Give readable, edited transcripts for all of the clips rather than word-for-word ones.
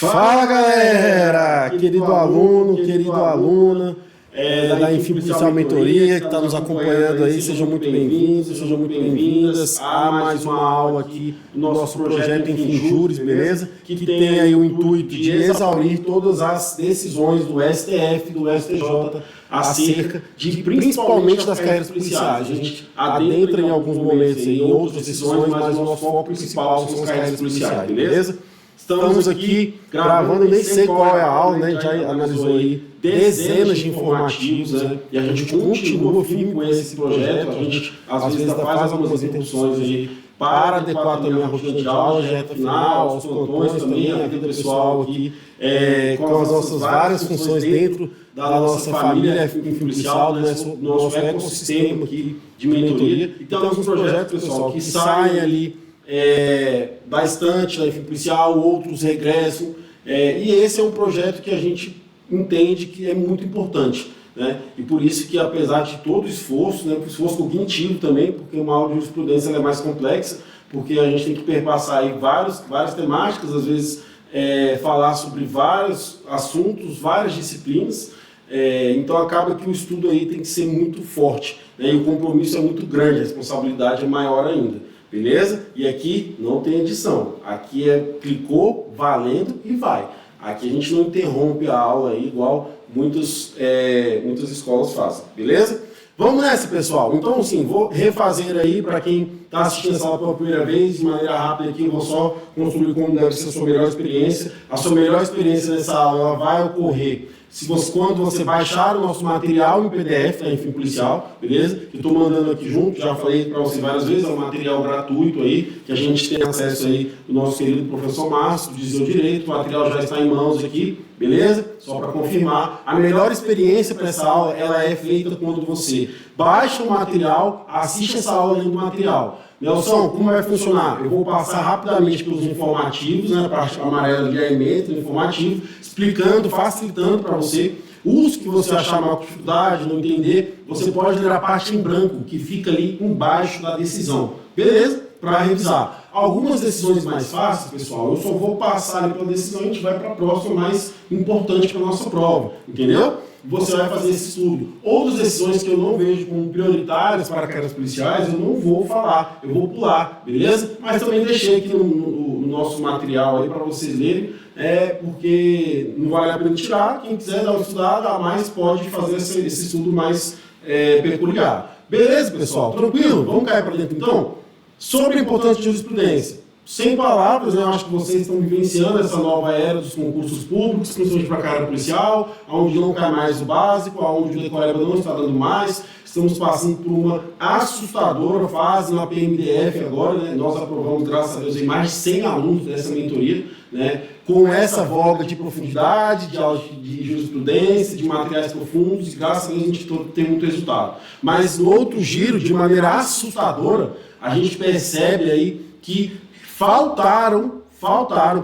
Fala galera, querido aluno, querido aluna da Enfim Policial Mentoria que está nos acompanhando aí, sejam muito bem-vindos, sejam muito bem-vindas a mais uma aula aqui do nosso projeto Enfim Júris, beleza? Que tem aí o intuito de exaurir todas as decisões do STF, do STJ, acerca de principalmente das carreiras policiais. A gente adentra em alguns momentos aí, em outras decisões, mas o nosso foco principal são as carreiras policiais, beleza? Estamos aqui gravando, nem sei qual é a aula, né? A gente já analisou aí dezenas de informativos, né? E a gente continua firme com esse projeto. A gente, às vezes, ainda faz algumas interrupções aí para adequar também a rotina de aula, já reta final, aos plantões também, a vida pessoal aqui, com as nossas várias funções dentro da nossa família policial, do nosso ecossistema aqui de mentoria. E tem alguns projetos, pessoal, que saem ali da estante da Enfim Policial, outros regressam, e esse é um projeto que a gente entende que é muito importante, né? E por isso que, apesar de todo o esforço, né, esforço cognitivo também, porque uma aula de jurisprudência é mais complexa, porque a gente tem que perpassar aí várias temáticas, às vezes falar sobre vários assuntos, várias disciplinas, então acaba que o estudo aí tem que ser muito forte, né, e o compromisso é muito grande, a responsabilidade é maior ainda. Beleza? E aqui não tem edição. Aqui clicou, valendo e vai. Aqui a gente não interrompe a aula aí, igual muitas escolas fazem. Beleza? Vamos nessa, pessoal. Então, assim, vou refazer aí para quem está assistindo essa aula pela primeira vez, de maneira rápida aqui, eu vou só construir como deve ser a sua melhor experiência. A sua melhor experiência nessa aula ela vai ocorrer quando você baixar o nosso material em PDF, da Enfim Policial, beleza? Que estou mandando aqui junto, já falei para você várias vezes, é um material gratuito aí, que a gente tem acesso aí do nosso querido professor Márcio, de Seu Direito, o material já está em mãos aqui, beleza? Só para confirmar, a melhor experiência para essa aula, ela é feita quando você baixa o material, assiste essa aula dentro do material. Nelson, como vai funcionar? Eu vou passar rapidamente pelos informativos, né, a parte amarela de alimento, informativo, explicando, facilitando para você. Os que você achar maior dificuldade, não entender, você pode ler a parte em branco, que fica ali embaixo da decisão. Beleza? Para revisar. Algumas decisões mais fáceis, pessoal, eu só vou passar ali pela decisão e a gente vai para a próxima mais importante para a nossa prova. Entendeu? Você vai fazer esse estudo. Outras decisões que eu não vejo como prioritárias para carreiras policiais, eu não vou falar, eu vou pular, beleza? Mas também deixei aqui no nosso material aí para vocês lerem, porque não vale a pena tirar. Quem quiser dar uma estudada a mais pode fazer esse estudo mais peculiar. Beleza, pessoal? Tranquilo? Vamos cair para dentro então? Sobre a importância de jurisprudência. Sem palavras, né, eu acho que vocês estão vivenciando essa nova era dos concursos públicos, principalmente para a carreira policial, onde não cai mais o básico, onde o decoreba não está dando mais. Estamos passando por uma assustadora fase na PMDF agora, né? Nós aprovamos, graças a Deus, em mais de 100 alunos dessa mentoria, né? Com essa voga de profundidade, de aula de jurisprudência, de materiais profundos, e graças a Deus a gente tem muito resultado. Mas no outro giro, de maneira assustadora, a gente percebe aí que faltaram,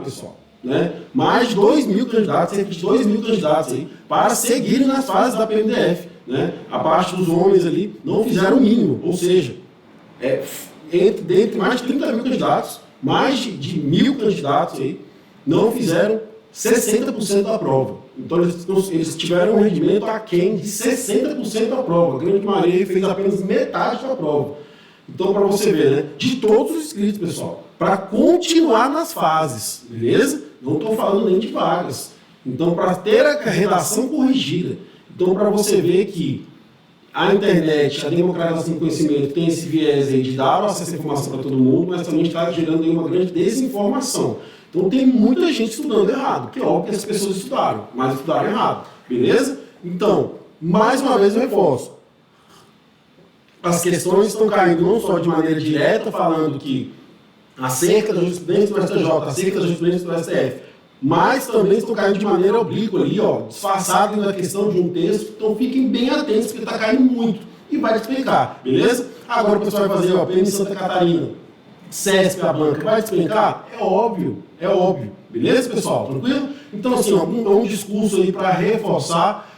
pessoal, né? Mais de 2.000 candidatos, cerca de 2.000 candidatos aí, para seguirem nas fases da PMDF, né? A parte dos homens ali não fizeram o mínimo, ou seja, dentre mais de 30.000 candidatos, mais de 1.000 candidatos aí, não fizeram 60% da prova. Então eles tiveram um rendimento aquém de 60% da prova. A grande maioria fez apenas metade da prova. Então, para você ver, né? De todos os inscritos, pessoal, para continuar nas fases, beleza? Não estou falando nem de vagas. Então, para ter a redação corrigida. Então, para você ver que a internet, a democratização do conhecimento tem esse viés aí de dar acesso à informação para todo mundo, mas também está gerando aí uma grande desinformação. Então, tem muita gente estudando errado, que é óbvio que as pessoas estudaram, mas estudaram errado, beleza? Então, mais uma vez eu reforço. As questões estão caindo não só de maneira direta, falando que acerca da jurisprudência do STJ, acerca da jurisprudência do STF, mas também estão caindo de maneira oblíqua ali, ó, disfarçado na questão de um texto. Então fiquem bem atentos, porque está caindo muito. E vai te explicar, beleza? Agora o pessoal vai fazer, ó, PM Santa Catarina, CESP, a banca, vai te explicar? É óbvio, beleza, pessoal? Tranquilo? Então, assim, ó, um discurso aí para reforçar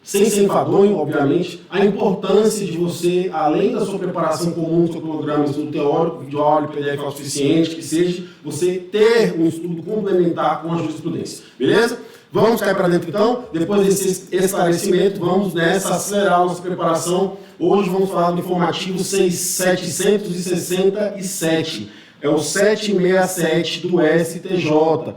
sem ser enfadonho, obviamente, a importância de você, além da sua preparação comum, do seu programa de estudo teórico, vídeo aula, PDF suficiente, que seja, você ter um estudo complementar com a jurisprudência. Beleza? Vamos cair para dentro então? Depois desse esclarecimento, vamos nessa acelerar a nossa preparação. Hoje vamos falar do informativo 767. É o 767 do STJ.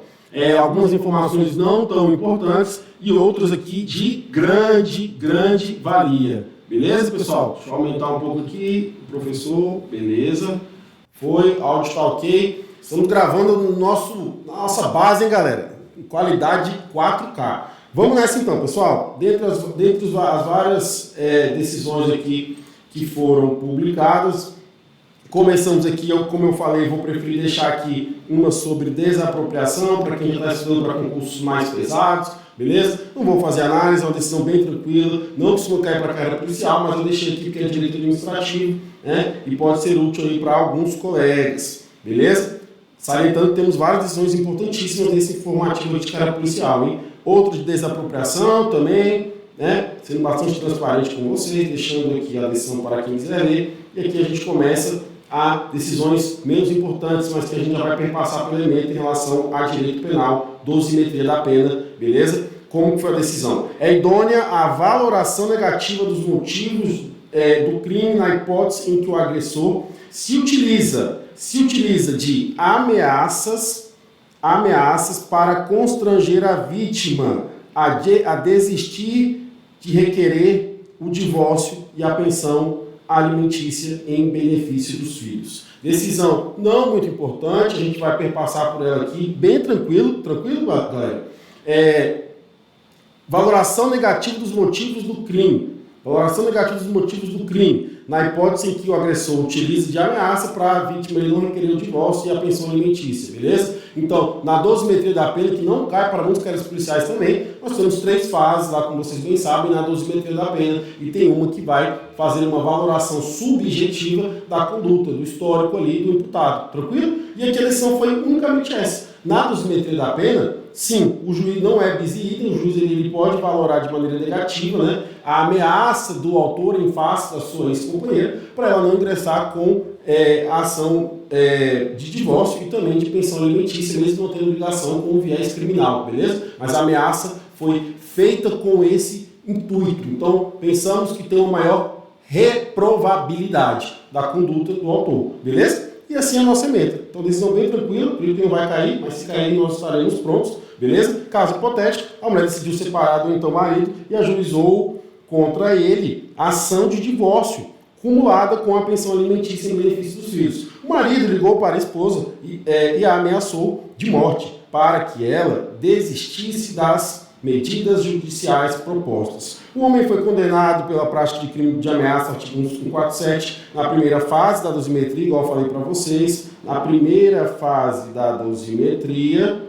Algumas informações não tão importantes e outras aqui de grande valia. Beleza, pessoal? Deixa eu aumentar um pouco aqui. Professor, beleza. Foi, áudio está ok. Estamos gravando no na nossa base, hein, galera? Em qualidade 4K. Vamos nessa então, pessoal. Dentre as várias decisões aqui que foram publicadas, começamos aqui, como eu falei, vou preferir deixar aqui uma sobre desapropriação, para quem já está estudando para concursos mais pesados, beleza? Não vou fazer análise, é uma decisão bem tranquila, não costuma cair para a carreira policial, mas eu deixei aqui porque é direito administrativo, né? E pode ser útil aí para alguns colegas, beleza? Salientando que temos várias decisões importantíssimas nesse informativo de carreira policial, hein? Outro de desapropriação também, né? Sendo bastante transparente com vocês, deixando aqui a decisão para quem quiser ler, e aqui a gente começa a decisões menos importantes, mas que a gente já vai perpassar pelo elemento em relação a direito penal, dosimetria da pena, beleza? Como que foi a decisão? É idônea a valoração negativa dos motivos do crime na hipótese em que o agressor se utiliza de ameaças para constranger a vítima a desistir de requerer o divórcio e a pensão alimentícia em benefício dos filhos. Decisão não muito importante, a gente vai perpassar por ela aqui, bem tranquilo, galera? Valoração negativa dos motivos do crime. Valoração negativa dos motivos do crime, na hipótese em que o agressor utilize de ameaça para a vítima ele não requerer o divórcio e a pensão alimentícia, beleza? Então, na dosimetria da pena, que não cai para muitos caras policiais também, nós temos 3 fases lá, como vocês bem sabem, na dosimetria da pena, e tem uma que vai fazer uma valoração subjetiva da conduta, do histórico ali do imputado, tranquilo? E aqui a decisão foi unicamente essa. Na dosimetria da pena, sim, o juiz não é bis idem, o juiz ele pode valorar de maneira negativa, né, a ameaça do autor em face da sua ex-companheira para ela não ingressar com a ação de divórcio e também de pensão alimentícia, mesmo não tendo ligação com o viés criminal, beleza? Mas a ameaça foi feita com esse intuito. Então, pensamos que tem uma maior reprovabilidade da conduta do autor, beleza? E assim é a nossa meta. Então, decisão bem tranquila, o crime não vai cair, mas se cair nós estaremos prontos, beleza? Caso hipotético, a mulher decidiu separar do então marido e ajuizou contra ele a ação de divórcio, cumulada com a pensão alimentícia em benefício dos filhos. O marido ligou para a esposa e a ameaçou de morte para que ela desistisse das medidas judiciais propostas. O homem foi condenado pela prática de crime de ameaça, artigo 147, na primeira fase da dosimetria, igual eu falei para vocês. Na primeira fase da dosimetria,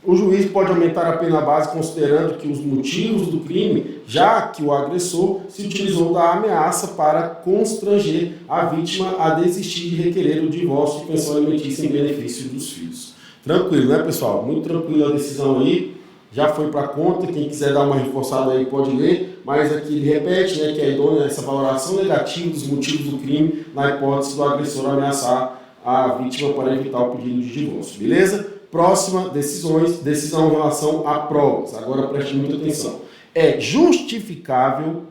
o juiz pode aumentar a pena base considerando que os motivos do crime, já que o agressor se utilizou da ameaça para constranger a vítima a desistir de requerer o divórcio e pensão alimentícia em benefício dos filhos. Tranquilo, né, pessoal? Muito tranquilo a decisão aí. Já foi para conta, quem quiser dar uma reforçada aí pode ler, mas aqui ele repete, né, que é idônea essa valoração negativa dos motivos do crime na hipótese do agressor ameaçar a vítima para evitar o pedido de divórcio, beleza? Próxima, decisão em relação a provas. Agora preste muita atenção. É justificável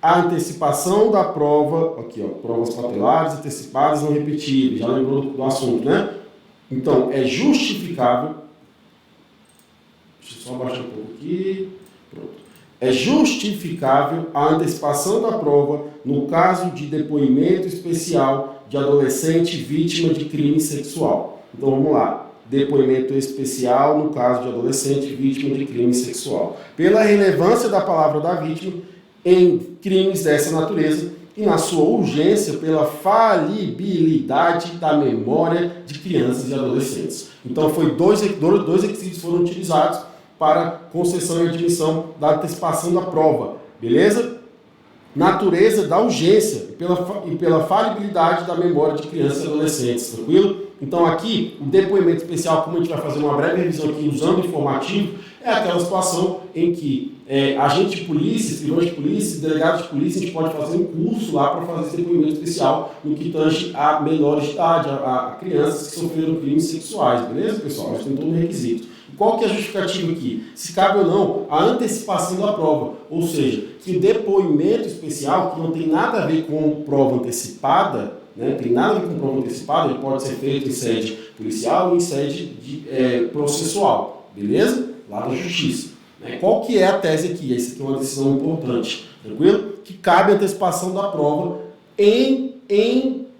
a antecipação da prova, aqui ó, provas papelares, antecipadas, não repetíveis, já lembrou do assunto, né? Então, é justificável, deixa eu só abaixar um pouco aqui, pronto. É justificável a antecipação da prova no caso de depoimento especial de adolescente vítima de crime sexual. Então, vamos lá. Depoimento especial no caso de adolescente vítima de crime sexual. Pela relevância da palavra da vítima em crimes dessa natureza, e na sua urgência pela falibilidade da memória de crianças e adolescentes. Então, dois requisitos foram utilizados para concessão e admissão da antecipação da prova, beleza? Natureza da urgência e pela falibilidade da memória de crianças e adolescentes, tranquilo? Então, aqui, o depoimento especial, como a gente vai fazer uma breve revisão aqui usando o informativo, É aquela situação em que agente de polícia, escrivão de polícia, delegado de polícia, a gente pode fazer um curso lá para fazer esse depoimento especial no que tange a menores de idade, a crianças que sofreram crimes sexuais, beleza, pessoal? Nós temos todo um requisito. Qual que é a justificativa aqui? Se cabe ou não a antecipação da prova, ou seja, que o depoimento especial, que não tem nada a ver com prova antecipada, né, tem nada a ver com prova antecipada, ele pode ser feito em sede policial ou em sede processual, beleza? Lá da justiça. Né? Qual que é a tese aqui? Essa aqui é uma decisão importante, tranquilo? Que cabe a antecipação da prova em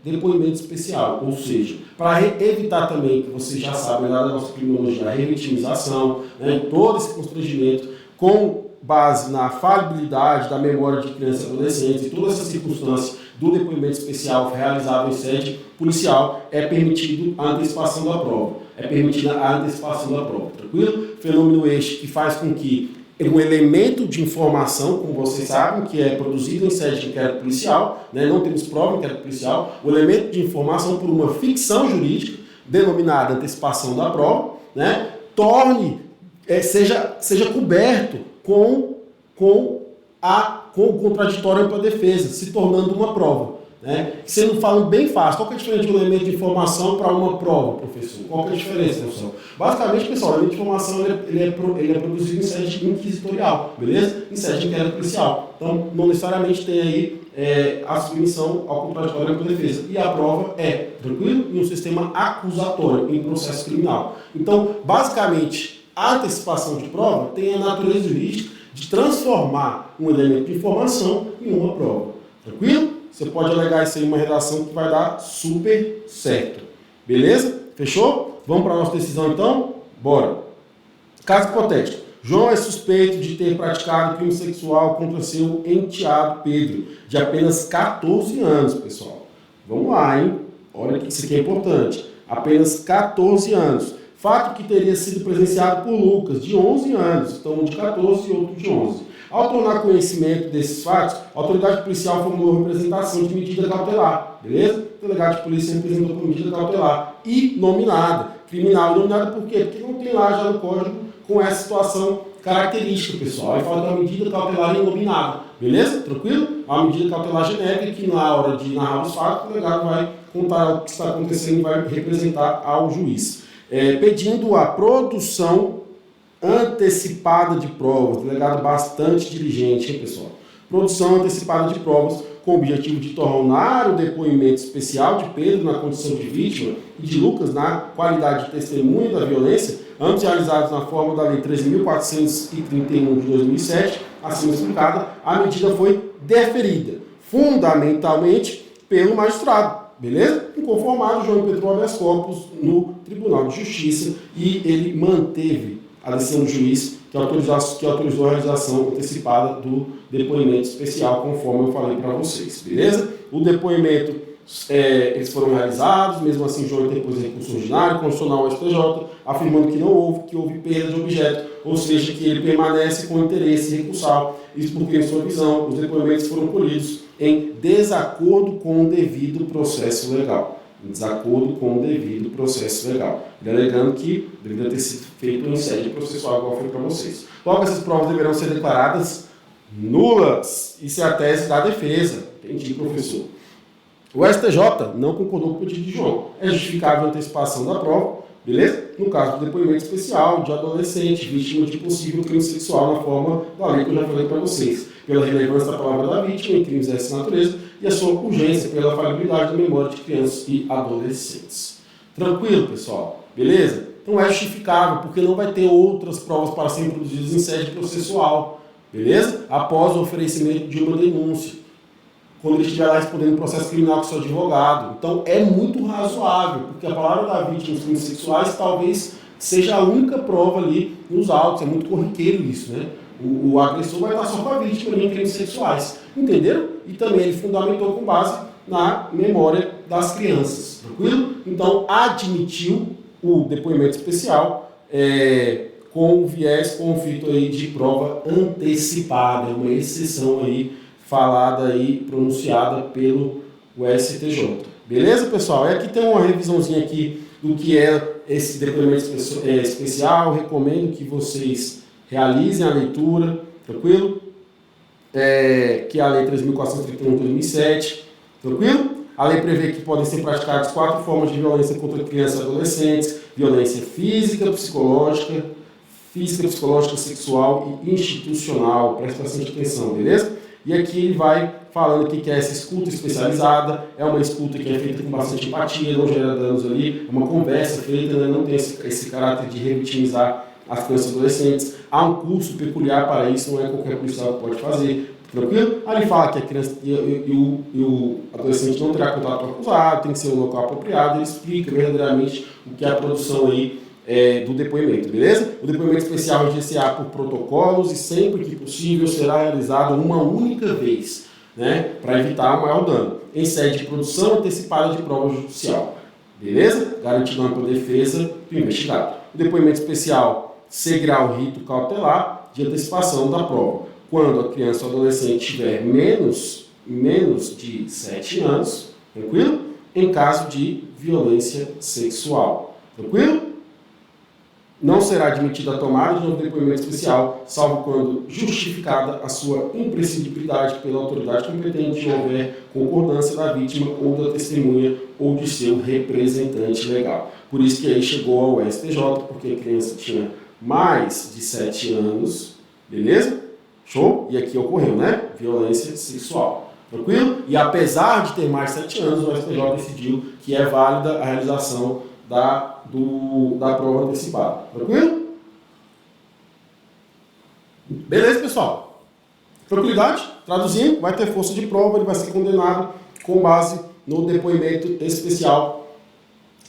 depoimento especial, ou seja, para evitar também, que vocês já sabem lá da nossa criminologia, a revitimização, né, todo esse constrangimento com base na falibilidade da memória de crianças e adolescentes e toda essa circunstância do depoimento especial realizado em sede policial, é permitido a antecipação da prova. É permitida a antecipação da prova, tranquilo? Fenômeno este que faz com que um elemento de informação, como vocês sabem, que é produzido em sede de inquérito policial, né, não temos prova em inquérito policial, o elemento de informação por uma ficção jurídica, denominada antecipação da prova, né, seja coberto com o contraditório para a defesa, se tornando uma prova. Né? Sendo falando bem fácil, qual que é a diferença de um elemento de informação para uma prova, professor? Qual que é a diferença, professor? Basicamente, pessoal, o elemento de informação ele é produzido em sede inquisitorial, beleza? Em sede de inquérito policial. Então, não necessariamente tem aí a submissão ao contraditório para a defesa. E a prova é, tranquilo? Em um sistema acusatório, em processo criminal. Então, basicamente, a antecipação de prova tem a natureza jurídica de transformar um elemento de informação em uma prova. Tranquilo? Você pode alegar isso aí em uma redação que vai dar super certo. Beleza? Fechou? Vamos para a nossa decisão então? Bora. Caso hipotético. João é suspeito de ter praticado crime sexual contra seu enteado Pedro, de apenas 14 anos, pessoal. Vamos lá, hein? Olha que isso aqui é importante. Apenas 14 anos. Fato que teria sido presenciado por Lucas, de 11 anos. Então, um de 14 e outro de 11. Ao tornar conhecimento desses fatos, a autoridade policial formulou representação de medida cautelar, beleza? O delegado de polícia representou por medida cautelar e nominada. Criminal nominada por quê? Porque não tem lá já no código com essa situação característica, pessoal. Aí fala da medida cautelar inominada, beleza? Tranquilo? A medida cautelar genérica que na hora de narrar os fatos, o delegado vai contar o que está acontecendo e vai representar ao juiz. Pedindo a produção antecipada de provas, delegado bastante diligente, hein, pessoal? Produção antecipada de provas com o objetivo de tornar o depoimento especial de Pedro na condição de vítima e de Lucas na qualidade de testemunha da violência, ambos realizados na forma da Lei 13.431 de 2007, assim explicada, a medida foi deferida, fundamentalmente pelo magistrado. Beleza? Inconformado, João impetrou habeas corpus no Tribunal de Justiça e ele manteve a decisão do juiz que autorizou a realização antecipada do depoimento especial, conforme eu falei para vocês. Beleza? O depoimento, eles foram realizados, mesmo assim João interpôs recurso ordinário, constitucional ao STJ, afirmando que houve perda de objeto, ou seja, que ele permanece com interesse recursal. Isso porque, em sua visão, os depoimentos foram colhidos em desacordo com o devido processo legal. Em desacordo com o devido processo legal. Ele alegando que deveria ter sido feito em sede processual, igual foi para vocês. Logo, essas provas deverão ser declaradas nulas. Isso é a tese da defesa. Entendi, professor. O STJ não concordou com o pedido de João. É justificável a antecipação da prova, beleza? No caso do depoimento especial de adolescente vítima de possível crime sexual na forma da lei que eu já falei para vocês. Pela relevância da palavra da vítima em crimes dessa natureza e a sua urgência pela falibilidade da memória de crianças e adolescentes. Tranquilo, pessoal? Beleza? Então é justificável, porque não vai ter outras provas para serem produzidas em sede processual. Beleza? Após o oferecimento de uma denúncia. Quando ele estiver lá respondendo um processo criminal com seu advogado. Então é muito razoável, porque a palavra da vítima nos crimes sexuais talvez seja a única prova ali nos autos. É muito corriqueiro isso, né? O agressor vai estar só com a vítima em crimes sexuais. Entenderam? E também ele fundamentou com base na memória das crianças. Tranquilo? Então admitiu o depoimento especial com o viés conflito aí de prova antecipada. É uma exceção aí falada e pronunciada pelo STJ. Beleza, pessoal? Aqui tem uma revisãozinha aqui do que é esse depoimento especial. Recomendo que vocês realizem a leitura, tranquilo? Que é a Lei 3.431 de 2007, tranquilo? A lei prevê que podem ser praticadas 4 formas de violência contra crianças e adolescentes: violência física, psicológica, sexual e institucional. Presta bastante atenção, beleza? E aqui ele vai falando que essa escuta especializada é uma escuta que é feita com bastante empatia, não gera danos ali, é uma conversa feita, né? Não tem esse caráter de revitimizar as crianças e adolescentes. Há um curso peculiar para isso, não é qualquer policial que pode fazer. Tranquilo? Aí ele fala que a criança e o adolescente não terá contato com o acusado, tem que ser um local apropriado, ele explica verdadeiramente o que é a produção aí do depoimento, beleza? O depoimento especial reger-se-á por protocolos e sempre que possível será realizado uma única vez, né? Para evitar maior dano, em sede de produção antecipada de prova judicial, beleza? Garantindo a ampla defesa do investigado. O depoimento especial seguirá o rito cautelar de antecipação da prova. Quando a criança ou adolescente tiver menos de 7 anos, tranquilo? Em caso de violência sexual, tranquilo? Não será admitida a tomada de um depoimento especial, salvo quando justificada a sua imprescindibilidade pela autoridade competente e houver concordância da vítima ou da testemunha ou de seu representante legal. Por isso que aí chegou ao STJ, porque a criança tinha mais de 7 anos, beleza? Show? E aqui ocorreu, né? Violência sexual. Tranquilo? E apesar de ter mais de 7 anos, o STJ decidiu que é válida a realização da prova antecipada. Tranquilo? Beleza, pessoal? Tranquilidade? Traduzindo, vai ter força de prova, ele vai ser condenado com base no depoimento especial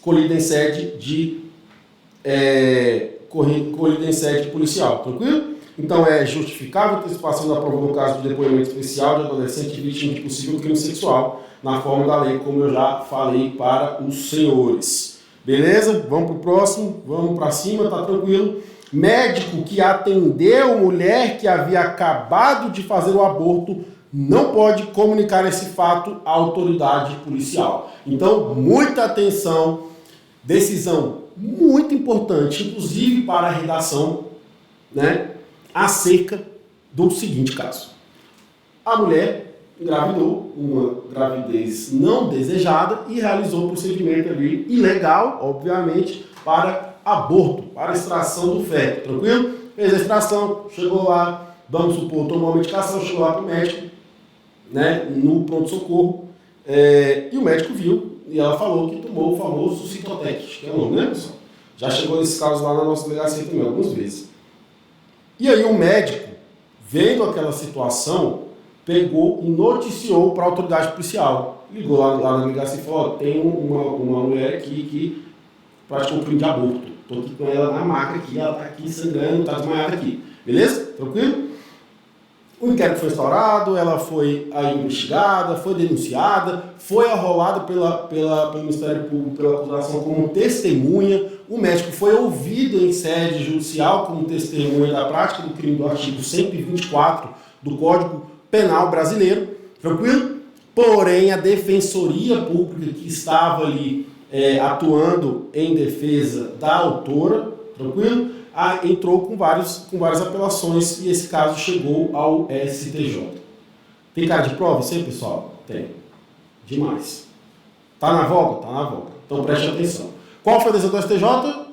colhido em sede policial. Tranquilo? Então, é justificável a antecipação da prova no caso de depoimento especial de adolescente vítima de possível crime sexual, na forma da lei, como eu já falei para os senhores. Beleza? Vamos para o próximo, vamos para cima, tá tranquilo. Médico que atendeu mulher que havia acabado de fazer o aborto não pode comunicar esse fato à autoridade policial. Então, muita atenção, decisão muito importante, inclusive para a redação, né, acerca do seguinte caso. A mulher engravidou, uma gravidez não desejada, e realizou um procedimento ali ilegal, obviamente, para aborto, para extração do feto, tranquilo? Fez a extração, chegou lá, vamos supor, tomou a medicação, chegou lá para o médico, né, no pronto-socorro, e o médico viu, e ela falou que tomou o famoso Citotec, que é o nome, né, pessoal? Já chegou nesse caso lá na nossa delegacia também, algumas vezes. E aí o médico, vendo aquela situação, pegou e noticiou para a autoridade policial. Ligou lá na delegacia e falou: tem uma mulher aqui que praticou um crime de aborto. Estou aqui com ela na maca aqui, ela está aqui sangrando, está desmaiada aqui. Beleza? Tranquilo? O inquérito foi instaurado, ela foi aí investigada, foi denunciada, foi arrolada pelo Ministério Público pela acusação como testemunha. O médico foi ouvido em sede judicial como testemunha da prática do crime do artigo 124 do Código Penal Brasileiro, tranquilo? Porém, a Defensoria Pública que estava ali atuando em defesa da autora, tranquilo? Entrou com várias apelações e esse caso chegou ao STJ. Tem cara de prova isso aí, pessoal? Tem. Demais. Tá na voga? Tá na voga. Então preste atenção. Qual foi a decisão do STJ?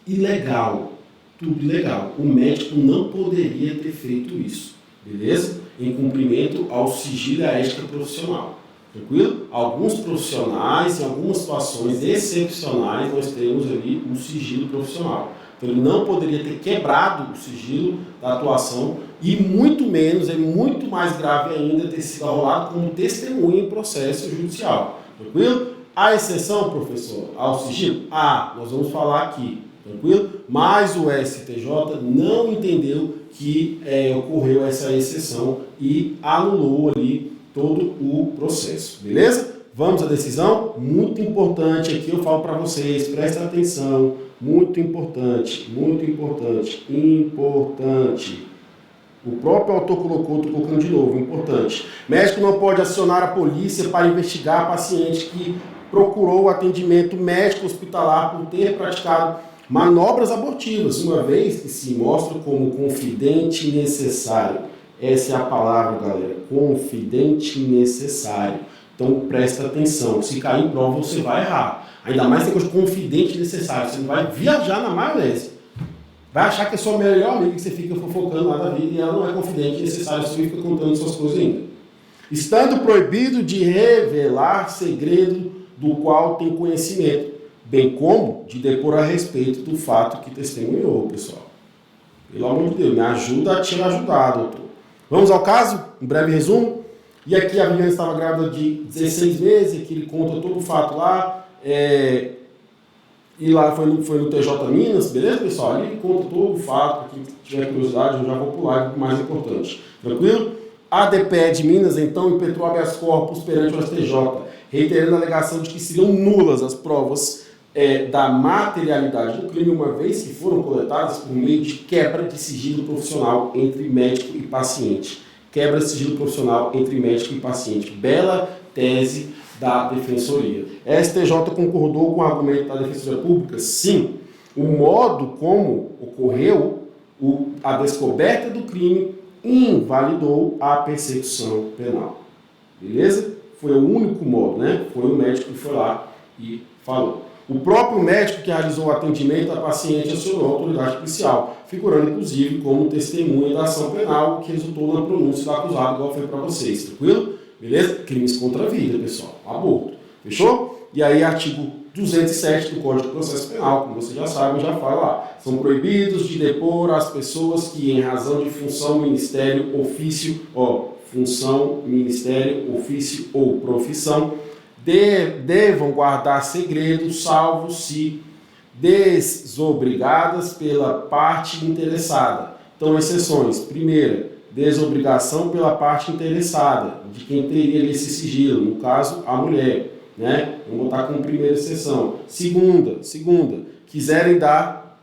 Ilegal. Tudo ilegal. O médico não poderia ter feito isso. Beleza? Em cumprimento ao sigilo e à ética profissional. Tranquilo? Alguns profissionais, em algumas situações excepcionais, nós temos ali um sigilo profissional. Então ele não poderia ter quebrado o sigilo da atuação e muito menos, é muito mais grave ainda, ter sido arrolado como testemunha em processo judicial. Tranquilo? A exceção, professor, ao sigilo? Nós vamos falar aqui. Tranquilo? Mas o STJ não entendeu que ocorreu essa exceção e anulou ali todo o processo. Beleza? Vamos à decisão? Muito importante aqui, eu falo para vocês, prestem atenção. Muito importante, muito importante, importante. O próprio autor colocou, estou colocando de novo, importante. Médico não pode acionar a polícia para investigar paciente que procurou atendimento médico hospitalar por ter praticado Manobras abortivas, uma vez que se mostra como confidente necessário. Essa é a palavra, galera, confidente necessário. Então presta atenção, se cair em prova você vai errar. Ainda mais depois de confidente necessário, você não vai viajar na maionese. Vai achar que é sua melhor amiga que você fica fofocando lá da vida e ela não é confidente necessário, você fica contando suas coisas ainda. Estando proibido de revelar segredo do qual tem conhecimento, bem como de depor a respeito do fato que testemunhou, pessoal. Pelo amor de Deus, me ajuda a te ajudar, doutor. Vamos ao caso? Um breve resumo. E aqui a Viviane estava grávida de 16 meses, aqui ele conta todo o fato lá, e lá foi no TJ Minas, beleza, pessoal? Ali ele conta todo o fato, quem tiver curiosidade, eu já vou pular, é o mais importante. Tranquilo? A DPE de Minas, então, impetrou habeas corpus perante o STJ, reiterando a alegação de que seriam nulas as provas da materialidade do crime, uma vez que foram coletadas por meio de quebra de sigilo profissional entre médico e paciente. Quebra de sigilo profissional entre médico e paciente. Bela tese da Defensoria. A STJ concordou com o argumento da Defensoria Pública? Sim. O modo como ocorreu a descoberta do crime invalidou a persecução penal. Beleza? Foi o único modo, né? Foi o médico que foi lá e falou. O próprio médico que realizou o atendimento à paciente acionou a autoridade policial, figurando inclusive como testemunha da ação penal que resultou na pronúncia do acusado, igual foi para vocês, tranquilo? Beleza? Crimes contra a vida, pessoal. Aborto. Fechou? E aí, artigo 207 do Código de Processo Penal, como vocês já sabem, já fala lá. São proibidos de depor as pessoas que, em razão de função, ministério, ofício, função, ministério, ofício ou profissão, devam guardar segredo, salvo se desobrigadas pela parte interessada. Então, exceções. Primeira, desobrigação pela parte interessada, de quem teria esse sigilo, no caso, a mulher. Né? Vamos botar como primeira exceção. Segunda, quiserem dar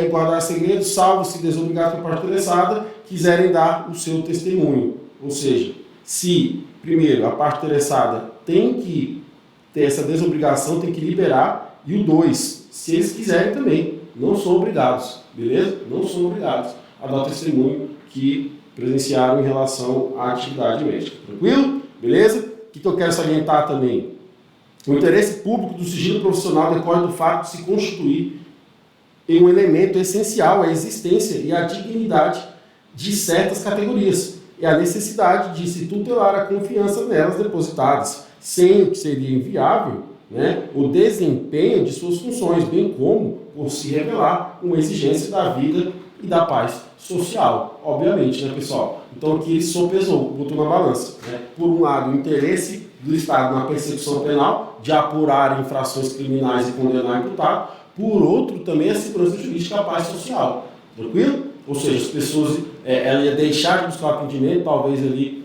guardar segredo, salvo se desobrigadas pela parte interessada, quiserem dar o seu testemunho. Ou seja, se primeiro, a parte interessada tem que ter essa desobrigação, tem que liberar. E o 2, se eles quiserem também, não são obrigados, beleza? Não são obrigados a dar o testemunho que presenciaram em relação à atividade médica. Tranquilo? Beleza? O que eu quero salientar também? O interesse público do sigilo profissional decorre do fato de se constituir em um elemento essencial à existência e à dignidade de certas categorias. É a necessidade de se tutelar a confiança nelas depositadas, sem o que seria inviável, né, o desempenho de suas funções, bem como por se revelar uma exigência da vida e da paz social, obviamente, né, pessoal? Então aqui ele sopesou, botou na balança. Né? Por um lado, o interesse do Estado na persecução penal, de apurar infrações criminais e condenar imputado, por outro, também a segurança jurídica e a paz social. Tranquilo? Ou seja, as pessoas, ela ia deixar de buscar o atendimento, talvez ali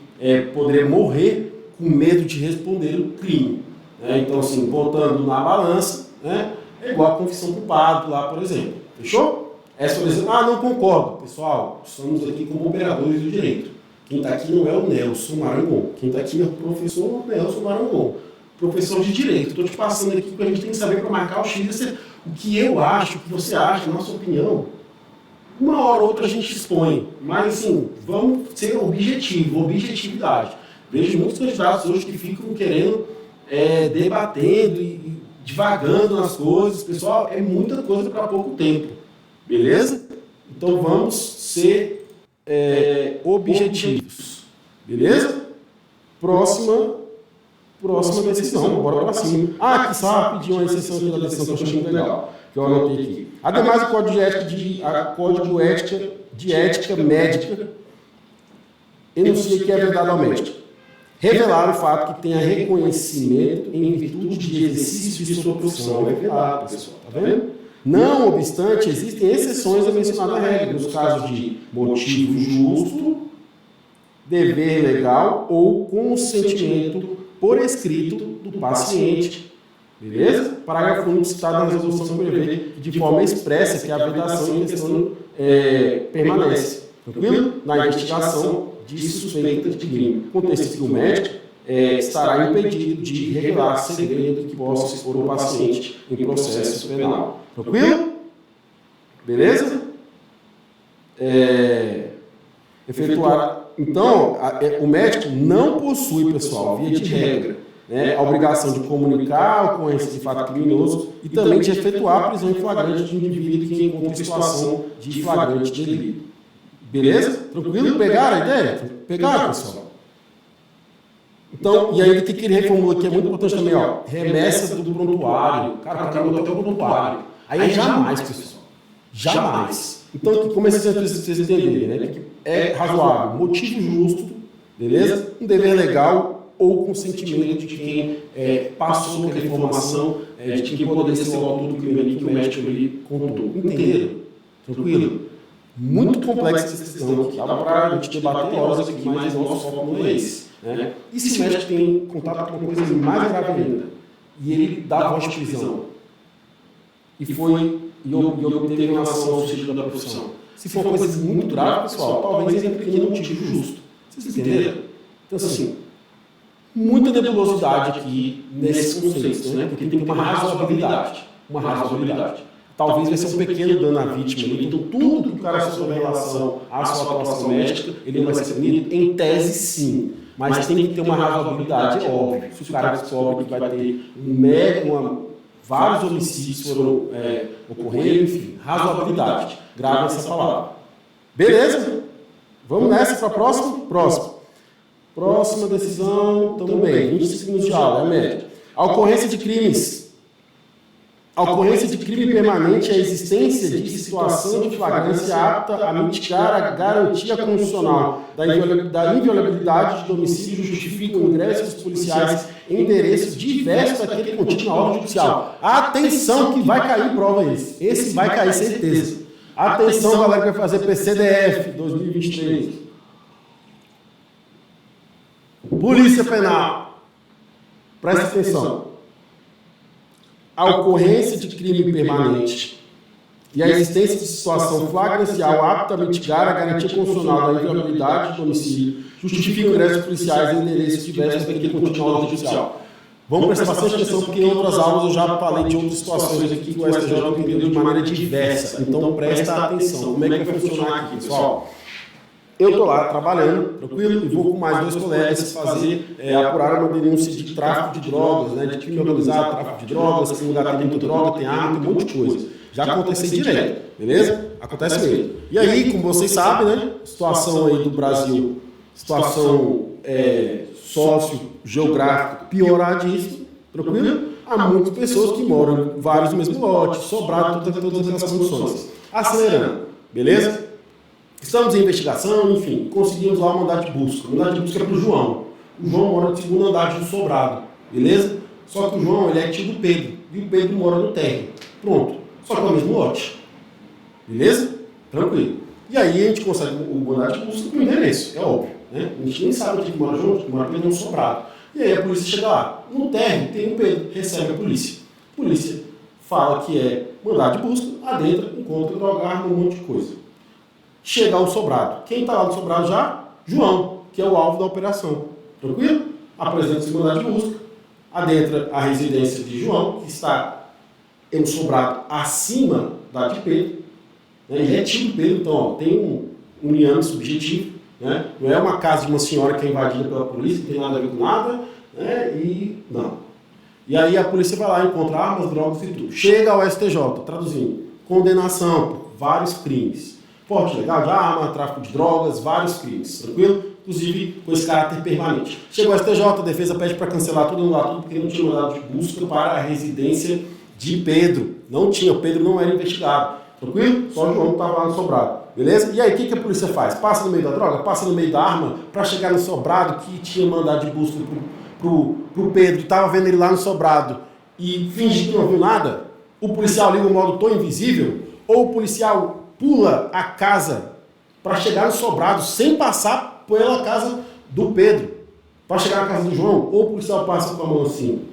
poderia morrer com medo de responder o crime. Né? Então, assim, botando na balança, né, é igual a confissão culpado lá, por exemplo. Fechou? Essa, por exemplo, não concordo. Pessoal, estamos aqui como operadores do direito. Quem está aqui não é o Nelson Marangon. Quem está aqui é o professor Nelson Marangon. Professor de direito. Estou te passando aqui porque a gente tem que saber para marcar o X. O que eu acho, o que você acha, a nossa opinião. Uma hora ou outra a gente expõe, mas assim, vamos ser objetividade. Vejo muitos candidatos hoje que ficam querendo, debatendo e divagando nas coisas. Pessoal, é muita coisa para pouco tempo, beleza? Então vamos ser objetivos, beleza? Próxima decisão, bora para cima. Que só pedir uma exceção aqui da decisão que eu achei muito legal, que eu anotei aqui. Ademais, o Código de Ética Médica enuncia que é vedado ao médico revelar o fato que tenha reconhecimento em virtude de exercício de sua profissão. É vedado, pessoal, tá vendo? Não obstante, existem exceções a mencionar na regra, nos casos de motivo justo, dever legal ou consentimento por escrito do paciente. Beleza? Parágrafo único citado na resolução prevê de forma expressa que a vedação em questão permanece. Tranquilo? Na investigação de suspeita de crime. Contexto que o médico, estará impedido de revelar segredo que possa expor o paciente em processo penal. Tranquilo? Beleza? Efetuar. Então, o médico não possui, pessoal, via de regra, a obrigação de comunicar a ocorrência de fato criminoso e também de efetuar a prisão em flagrante de um indivíduo que encontra em situação de flagrante delito. Beleza? Tranquilo? Pegaram a ideia? Pegaram, pessoal? Então, e aí tem que reformular que é muito importante também, ó, remessa do prontuário. Cara, o cara botou até o prontuário. Aí jamais, pessoal. Jamais. Então, como é que vocês entenderem, né? Que é razoável, motivo justo, beleza? Um dever legal ou consentimento de quem passou aquela informação, de quem poderia ser o autor do crime ali que o médico ali contou. Entenderam? Tranquilo? Muito complexa essa questão aqui. Dá para a gente debater horas aqui, mas o nosso foco não é esse. Né? E se o médico tem contato com uma coisa mais grave ainda, e ele dá voz de prisão, e obteve relação ao sigilo da profissão. Se for uma coisa muito grave, pessoal, talvez entre aqui no motivo justo. Vocês entenderam? Então, assim, muita nebulosidade aqui nesses conceitos, né? Porque tem que ter uma razoabilidade. Uma razoabilidade. Talvez vai ser um pequeno dano à vítima. Então, tudo que o cara souber em relação à sua atuação médica, ele vai ser punido? Em tese, sim. Mas tem que ter uma razoabilidade, é óbvio. Se o cara descobre que vai ter vários homicídios foram ocorrendo, enfim, razoabilidade. Grave essa palavra. Beleza? Vamos nessa para a próxima? Próxima decisão, também, 20 segundos de aula, médio. A ocorrência de crimes. A ocorrência de crime permanente é a existência de situação de flagrância apta a mitigar a garantia constitucional da inviolabilidade de domicílio justifica o ingresso dos policiais em endereços diversos daquele contido na ordem judicial. Atenção que vai cair prova esse. Esse vai cair certeza. Atenção, galera, que vai fazer PCDF 2023. Polícia Penal. Presta atenção. A ocorrência de crime permanente e a existência de situação flagrancial apta a mitigar a garantia constitucional da inviolabilidade do domicílio justifica o ingresso dos policiais em endereços diversos daquele contido na ordem judicial. Vamos prestar bastante atenção, porque em outras aulas eu já falei de outras situações aqui que o STJ entendeu de maneira diversa. Então presta atenção. Como é que vai funcionar aqui, pessoal? Eu estou lá trabalhando, tranquilo, e vou com mais 2 colegas fazer, apurar uma denúncia de tráfico de drogas, né, de crime organizado, tráfico de drogas, que lugar tem muita droga, tem arma, tem um monte de coisa. Já acontece direto, beleza? Acontece mesmo. E aí, como vocês sabem, né, situação aí do Brasil, situação sócio-geográfica pioradíssima, tranquilo? Há muitas pessoas que moram vários no mesmo lote, sobrado, todas aquelas condições. Acelerando, beleza? Estamos em investigação, enfim, conseguimos lá o mandado de busca. O mandado de busca é para o João. O João mora no segundo andar de um sobrado, beleza? Só que o João, ele é tio do Pedro, e o Pedro mora no térreo. Pronto. Só que é o mesmo lote. Beleza? Tranquilo. E aí a gente consegue o mandado de busca com o endereço, é óbvio. Né? A gente nem sabe onde que mora junto, que mora Pedro no sobrado. E aí a polícia chega lá. No térreo tem o Pedro, recebe a polícia. A polícia fala que é mandado de busca, adentra, encontra droga, arma, um monte de coisa. Chega ao sobrado. Quem está lá no sobrado já? João, que é o alvo da operação. Tranquilo? Apresenta-se mandado de busca, adentra a residência de João, que está em um sobrado acima da de Pedro. Né? Ele é tio do Pedro, então ó, tem um liame subjetivo. Né? Não é uma casa de uma senhora que é invadida pela polícia, não tem nada a ver com nada. Né? E não. E aí a polícia vai lá, encontra armas, drogas e tudo. Chega ao STJ, traduzindo, condenação por vários crimes. Porte ilegal de arma, tráfico de drogas, vários crimes, tranquilo? Inclusive com esse caráter permanente. Chegou ao STJ, a defesa pede para cancelar tudo, anular tudo, porque não tinha mandado de busca para a residência de Pedro. Não tinha, o Pedro não era investigado, tranquilo? Só o João estava lá no sobrado, beleza? E aí o que a polícia faz? Passa no meio da droga, passa no meio da arma, para chegar no sobrado que tinha mandado de busca pro Pedro, estava vendo ele lá no sobrado e fingir que não viu nada? O policial liga o modo tom invisível? Ou o policial pula a casa para chegar no sobrado sem passar pela casa do Pedro, para chegar na casa do João, ou o policial passa com a mão assim,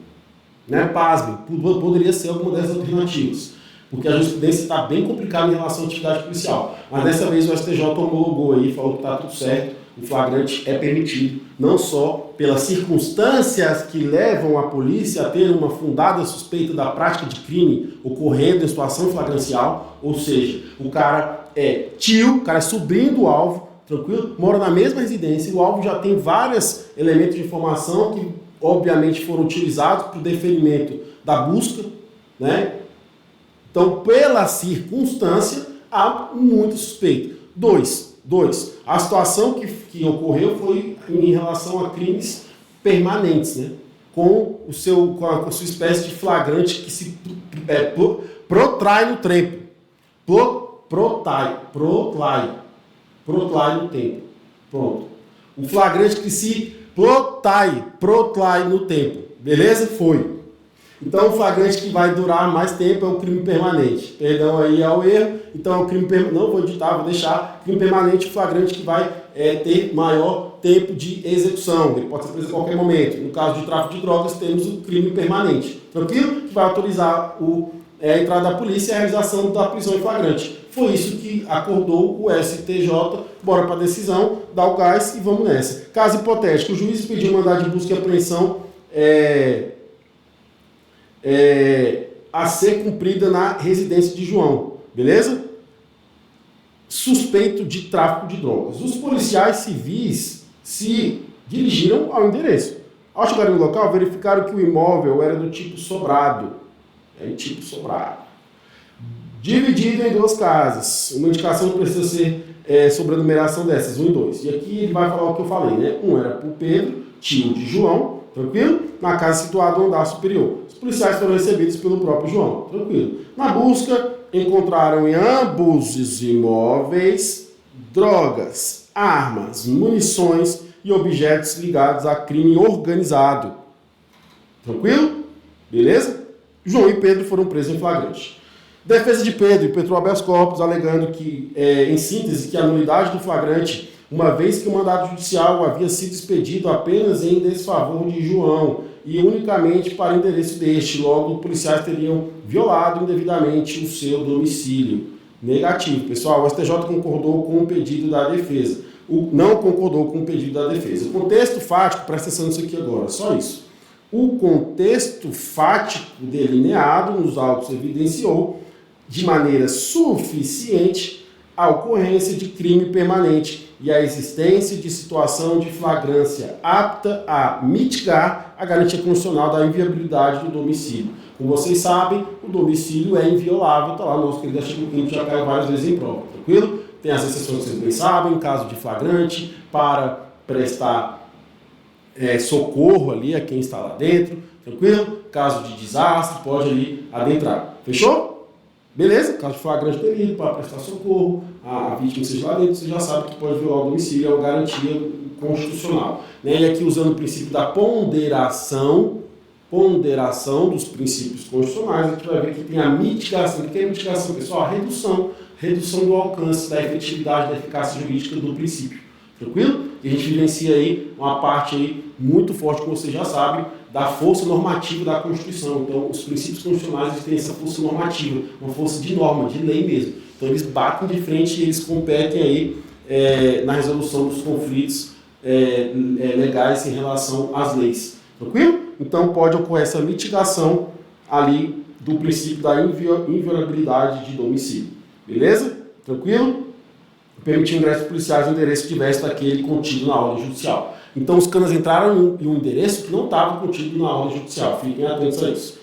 né? Pasme, poderia ser alguma dessas alternativas, porque a jurisprudência está bem complicada em relação à atividade policial, mas dessa vez o STJ homologou aí, falou que está tudo certo, o flagrante é permitido, não só pelas circunstâncias que levam a polícia a ter uma fundada suspeita da prática de crime ocorrendo em situação flagrancial, ou seja, o cara é tio, o cara é sobrinho do alvo, tranquilo? Mora na mesma residência, o alvo já tem vários elementos de informação que, obviamente, foram utilizados para o deferimento da busca, né? Então, pela circunstância, há muita suspeita. Dois, a situação que ocorreu foi em relação a crimes permanentes, né? Com a sua espécie de flagrante que se protrai no tempo. Protrai no tempo. Pronto. O flagrante que se protrai no tempo. Beleza? Foi. Então, o flagrante que vai durar mais tempo é o crime permanente. Perdão aí ao erro. Então, é o crime permanente. Não vou editar, vou deixar. Crime permanente, o flagrante que vai ter maior tempo de execução. Ele pode ser preso a qualquer momento. No caso de tráfico de drogas, temos o crime permanente. Tranquilo? Que vai autorizar a entrada da polícia e a realização da prisão em flagrante. Foi isso que acordou o STJ. Bora para a decisão, dá o gás e vamos nessa. Caso hipotético, o juiz pediu mandado de busca e apreensão a ser cumprida na residência de João, beleza? Suspeito de tráfico de drogas. Os policiais civis se dirigiram ao endereço. Ao chegarem no local, verificaram que o imóvel era do tipo sobrado. Dividido em duas casas. Uma indicação que precisa ser sobre a numeração dessas, 1 e 2. E aqui ele vai falar o que eu falei, né? Um era para o Pedro, tio de João, tranquilo? Na casa situada no andar superior. Os policiais foram recebidos pelo próprio João, tranquilo. Na busca, encontraram em ambos os imóveis drogas, armas, munições e objetos ligados a crime organizado. Tranquilo? Beleza? João e Pedro foram presos em flagrante. Defesa de Pedro impetrou habeas corpus, alegando que, em síntese, que a nulidade do flagrante, uma vez que o mandado judicial havia sido expedido apenas em desfavor de João e unicamente para interesse deste, logo os policiais teriam violado indevidamente o seu domicílio. Negativo. Pessoal, o STJ concordou com o pedido da defesa. Não concordou com o pedido da defesa. O contexto fático, presta atenção nisso aqui agora, só isso. O contexto fático delineado nos autos evidenciou de maneira suficiente a ocorrência de crime permanente e a existência de situação de flagrância apta a mitigar a garantia constitucional da inviolabilidade do domicílio. Como vocês sabem, o domicílio é inviolável, está lá no nosso querido artigo 5º, já caiu várias vezes em prova, tranquilo? Tem as exceções que vocês bem sabem, em caso de flagrante, para prestar socorro ali a quem está lá dentro, tranquilo? Caso de desastre, pode ali adentrar. Fechou? Beleza? Caso de flagrante delito, para prestar socorro, a vítima seja lá dentro, você já sabe que pode violar o domicílio, é uma garantia constitucional. E aqui usando o princípio da ponderação dos princípios constitucionais, a gente vai ver que tem a mitigação. O que é mitigação, pessoal? A redução do alcance, da efetividade, da eficácia jurídica do princípio. Tranquilo? E a gente vivencia aí uma parte aí muito forte, como você já sabe, da força normativa da Constituição. Então, os princípios constitucionais eles têm essa força normativa, uma força de norma, de lei mesmo. Então, eles batem de frente e eles competem aí na resolução dos conflitos legais em relação às leis. Tranquilo? Então, pode ocorrer essa mitigação ali do princípio da inviolabilidade de domicílio. Beleza? Tranquilo? Permitir o ingresso de policiais no endereço diverso daquele contido na ordem judicial. Então, os canas entraram em um endereço que não estava contido na ordem judicial. Fiquem atentos a isso.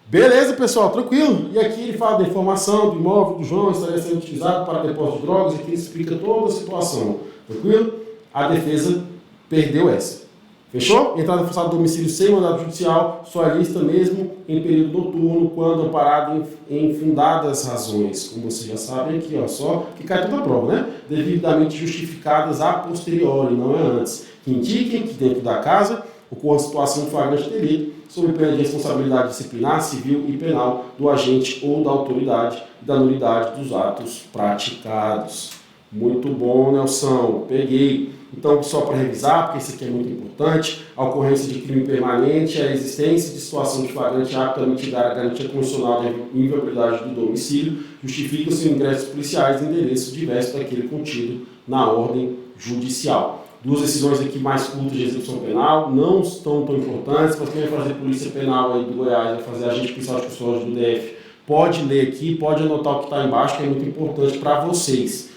Beleza, pessoal? Tranquilo? E aqui ele fala da informação do imóvel do João estaria sendo utilizado para depósito de drogas. Aqui ele explica toda a situação. Tranquilo? A defesa perdeu essa. Fechou? Entrada forçada do domicílio sem mandado judicial, só é lista mesmo em período noturno, quando amparado em fundadas razões. Como vocês já sabem aqui, ó, só que cai toda a prova, né? Devidamente justificadas a posteriori, não é antes. Que indiquem que dentro da casa ocorra situação de flagrante delito, sob pena de responsabilidade disciplinar, civil e penal do agente ou da autoridade e da nulidade dos atos praticados. Muito bom, Nelson. Peguei. Então, só para revisar, porque isso aqui é muito importante, a ocorrência de crime permanente, a existência de situação de flagrante apta a mitigar a garantia constitucional da inviolabilidade do domicílio, justifica-se o ingresso policiais em endereço diverso daquele contido na ordem judicial. Duas decisões aqui mais curtas de execução penal, não estão tão importantes, mas quem vai fazer Polícia Penal aí do Goiás, vai fazer Agente Policial de Custódia do DF, pode ler aqui, pode anotar o que está embaixo, que é muito importante para vocês.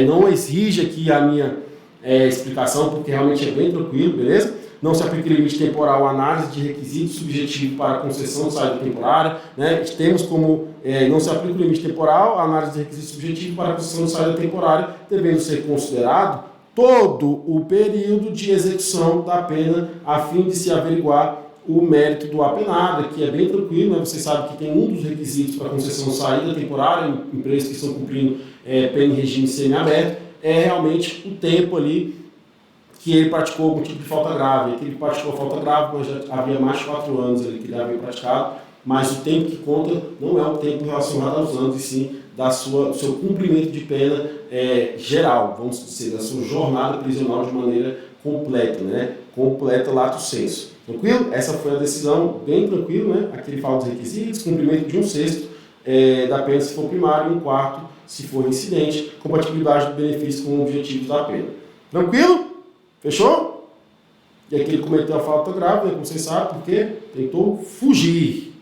Não exige aqui a minha explicação, porque realmente é bem tranquilo, beleza? Não se aplica limite temporal à análise de requisito subjetivo para concessão de saída temporária. Né? Temos como não se aplica o limite temporal à análise de requisito subjetivo para concessão de saída temporária, devendo ser considerado todo o período de execução da pena a fim de se averiguar o mérito do apenado, que é bem tranquilo, né? Você sabe que tem um dos requisitos para concessão de saída temporária, em empresas que estão cumprindo pena em regime semiaberto, é realmente o tempo ali que ele praticou algum tipo de falta grave. Que ele praticou falta grave, mas já havia mais de 4 anos ali que ele havia praticado, mas o tempo que conta não é o tempo relacionado aos anos, e sim do seu cumprimento de pena geral, vamos dizer, da sua jornada prisional de maneira completa, né? Completa lato sensu. Tranquilo? Essa foi a decisão, bem tranquilo, né? Aqui ele fala dos requisitos, cumprimento de 1/6 da pena se for primário e 1/4 se for incidente, compatibilidade do benefício com o objetivo da pena. Tranquilo? Fechou? E aqui ele cometeu a falta grave, né? Como vocês sabem, porque tentou fugir.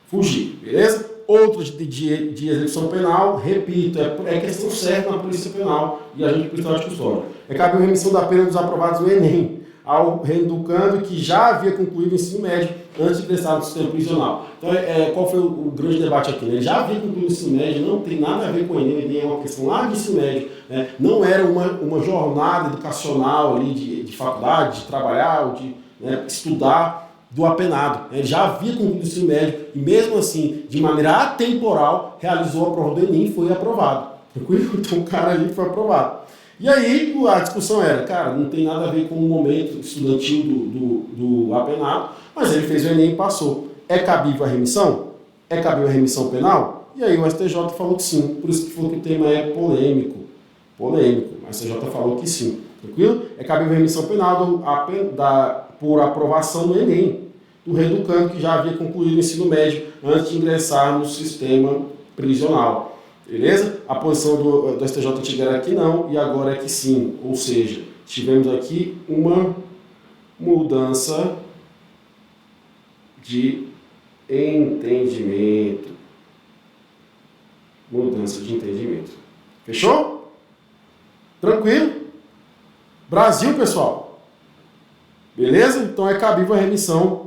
Fugir, beleza? Outro de execução penal, repito, é questão certa na Polícia Penal e a gente precisa de custódia. É cabível remissão da pena dos aprovados no Enem ao reeducando que já havia concluído o ensino médio antes de ingressar no sistema prisional. Então, qual foi o grande debate aqui? Ele já havia concluído o ensino médio, não tem nada a ver com o Enem, é uma questão lá de ensino médio. Né? Não era uma jornada educacional ali de faculdade, de trabalhar, ou de estudar do apenado. Ele já havia concluído o ensino médio e, mesmo assim, de maneira atemporal, realizou a prova do Enem e foi aprovado. Tranquilo? Então, o cara ali foi aprovado. E aí a discussão era, cara, não tem nada a ver com o momento estudantil do apenado, mas ele fez o Enem e passou. É cabível a remissão? É cabível a remissão penal? E aí o STJ falou que sim. Por isso que falou que o tema é polêmico. Polêmico. O STJ falou que sim. Tranquilo? É cabível a remissão penal por aprovação do Enem, do reeducando que já havia concluído o ensino médio antes de ingressar no sistema prisional. Beleza? A posição do STJ antiga era que não, e agora é que sim. Ou seja, tivemos aqui uma mudança de entendimento. Mudança de entendimento. Fechou? Tranquilo? Brasil, pessoal. Beleza? Então é cabível a remissão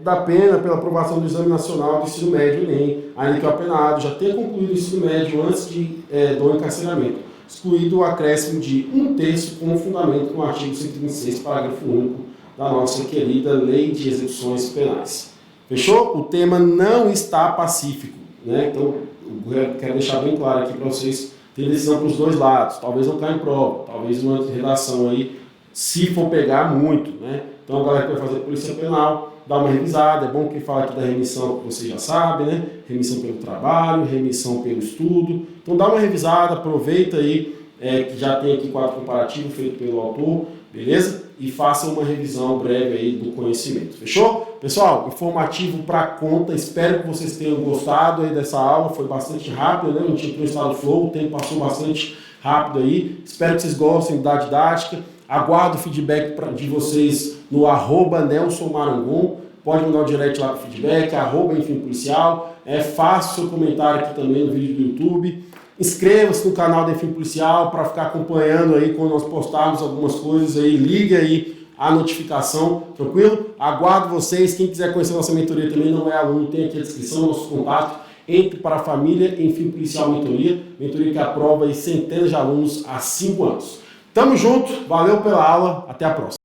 da pena pela aprovação do Exame Nacional do Ensino Médio, Enem, ainda que o apenado já tenha concluído o ensino médio antes do encarceramento, excluído o acréscimo de 1/3 como fundamento no artigo 136, parágrafo único da nossa querida Lei de Execuções Penais. Fechou? O tema não está pacífico, né? Então, eu quero deixar bem claro aqui para vocês, tem decisão para os dois lados, talvez não caia em prova, talvez uma redação aí, se for pegar muito, né? Então, a galera que vai fazer Polícia Penal, dá uma revisada. É bom que fala aqui da remissão, que você já sabe, né? Remissão pelo trabalho, remissão pelo estudo. Então, dá uma revisada, aproveita aí, que já tem aqui quadro comparativo feito pelo autor, beleza? E faça uma revisão breve aí do conhecimento. Fechou? Pessoal, informativo para conta. Espero que vocês tenham gostado aí dessa aula. Foi bastante rápido, né? A gente entrou no estado flow, o tempo passou bastante rápido aí. Espero que vocês gostem da didática. Aguardo o feedback de vocês no @NelsonMarangon. Pode mandar o direct lá para o feedback, @EnfimPolicial. Faça o seu comentário aqui também no vídeo do YouTube. Inscreva-se no canal da Enfim Policial para ficar acompanhando aí quando nós postarmos algumas coisas aí. Liga aí a notificação, tranquilo? Aguardo vocês. Quem quiser conhecer nossa mentoria também, não é aluno, tem aqui a descrição, nosso contato. Entre para a família Enfim Policial Mentoria. Mentoria que aprova aí centenas de alunos há 5 anos. Tamo junto, valeu pela aula, até a próxima.